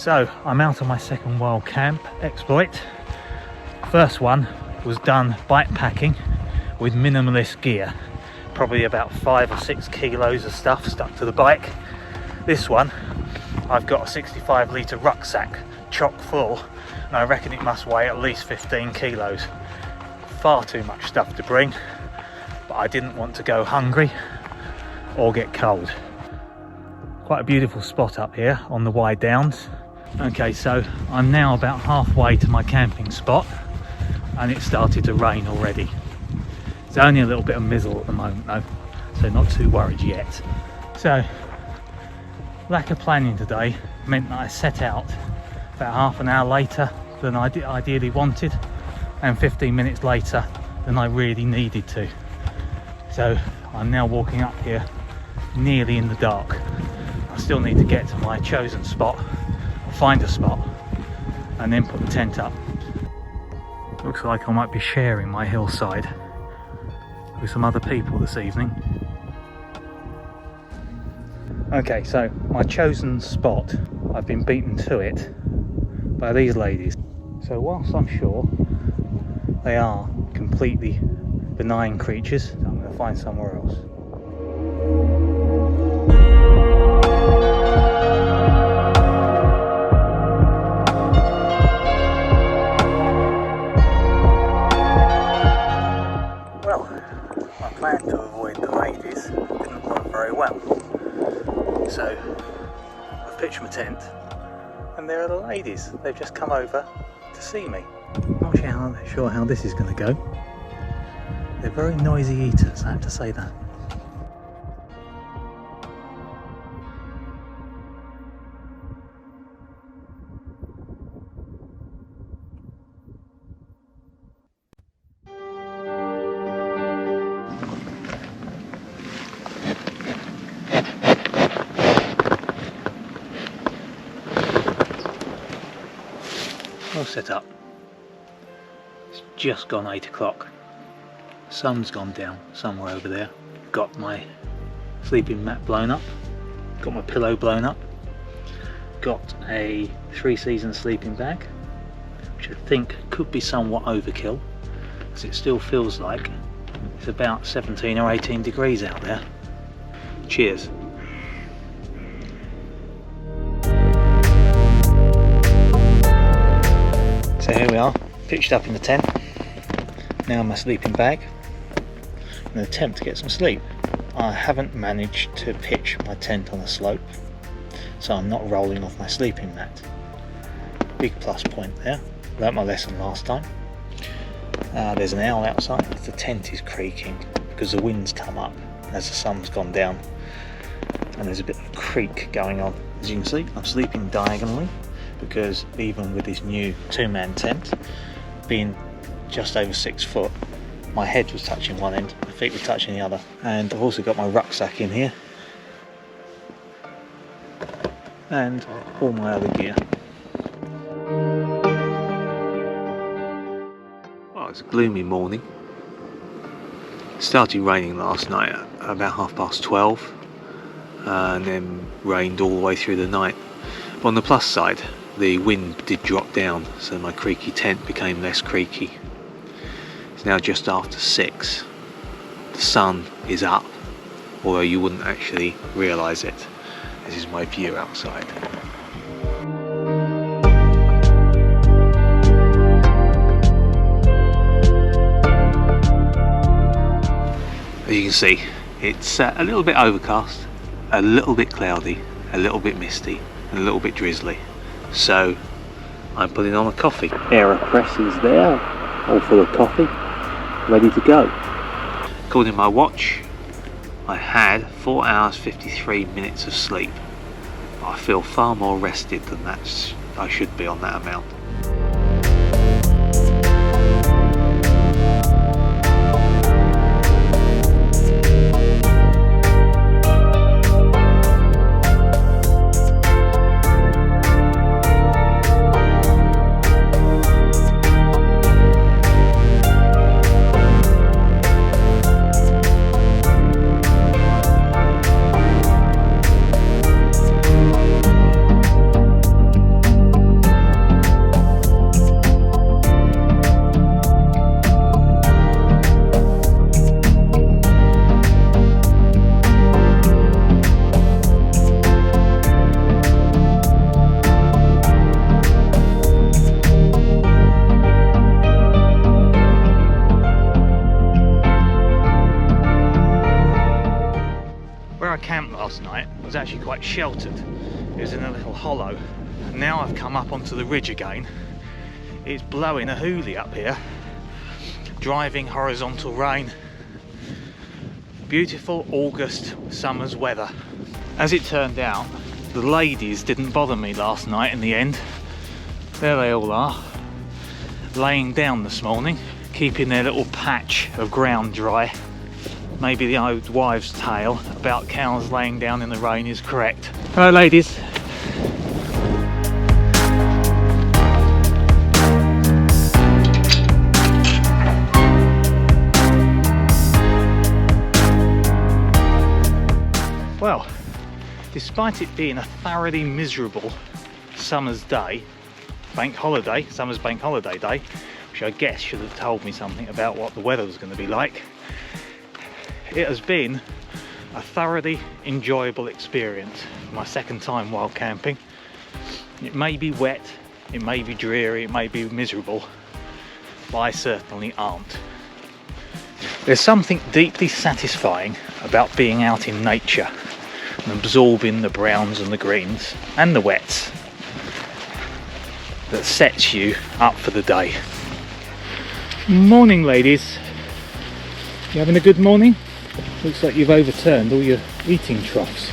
So I'm out on my second wild camp exploit. First one was done bikepacking with minimalist gear, probably about 5 or 6 kilos of stuff stuck to the bike. This one I've got a 65 litre rucksack chock full, and I reckon it must weigh at least 15 kilos. Far too much stuff to bring, but I didn't want to go hungry or get cold. Quite a beautiful spot up here on the Wye Downs. Okay, so I'm now about halfway to my camping spot and it started to rain already. It's only a little bit of mizzle at the moment though, so not too worried yet. So lack of planning today meant that I set out about half an hour later than I ideally wanted, and 15 minutes later than I really needed to. So I'm now walking up here nearly in the dark. I still need to get to my chosen spot, or find a spot, and then put the tent up. Looks like I might be sharing my hillside with some other people this evening. Okay, so my chosen spot, I've been beaten to it by these ladies. So whilst I'm sure they are completely benign creatures, I'm going to find somewhere else. Well, my plan to avoid the ladies didn't work very well. So I've pitched my tent and there are the ladies. They've just come over to see me. Not sure how this is going to go. They're very noisy eaters, I have to say that. All set up. It's just gone 8 o'clock. Sun's gone down somewhere over there. Got my sleeping mat blown up. Got my pillow blown up. Got a 3-season sleeping bag, which I think could be somewhat overkill, because it still feels like it's about 17 or 18 degrees out there. Cheers. So here we are, pitched up in the tent. Now my sleeping bag. An attempt to get some sleep. I haven't managed to pitch my tent on a slope, so I'm not rolling off my sleeping mat. Big plus point there. Learnt my lesson last time. There's an owl outside. The tent is creaking because the wind's come up as the sun's gone down, and there's a bit of a creak going on. As you can see, I'm sleeping diagonally, because even with this new 2-man tent being just over 6 foot, my head was touching one end, my feet were touching the other. And I've also got my rucksack in here and all my other gear. Well, it's a gloomy morning. It started raining last night at about 12:30 and then rained all the way through the night. But on the plus side, the wind did drop down, so my creaky tent became less creaky. It's now just after 6. The sun is up, although you wouldn't actually realise it. This is my view outside. As you can see, it's a little bit overcast, a little bit cloudy, a little bit misty, and a little bit drizzly. So I'm putting on a coffee. AeroPress is there, all full of coffee, ready to go. According to my watch, I had 4 hours 53 minutes of sleep. I feel far more rested than I should be on that amount. camp last night was actually quite sheltered. It was in a little hollow. Now I've come up onto the ridge again. It's blowing a hoolie up here, driving horizontal rain. Beautiful August summer's weather. As it turned out, the ladies didn't bother me last night in the end. There they all are, laying down this morning, keeping their little patch of ground dry. Maybe the old wives' tale about cows laying down in the rain is correct. Hello ladies. Well, despite it being a thoroughly miserable summer's day, summer's bank holiday day, which I guess should have told me something about what the weather was going to be like, it has been a thoroughly enjoyable experience. My second time wild camping. It may be wet, it may be dreary, it may be miserable, but I certainly aren't. There's something deeply satisfying about being out in nature and absorbing the browns and the greens and the wets that sets you up for the day. Morning ladies, you having a good morning? Looks like you've overturned all your eating troughs.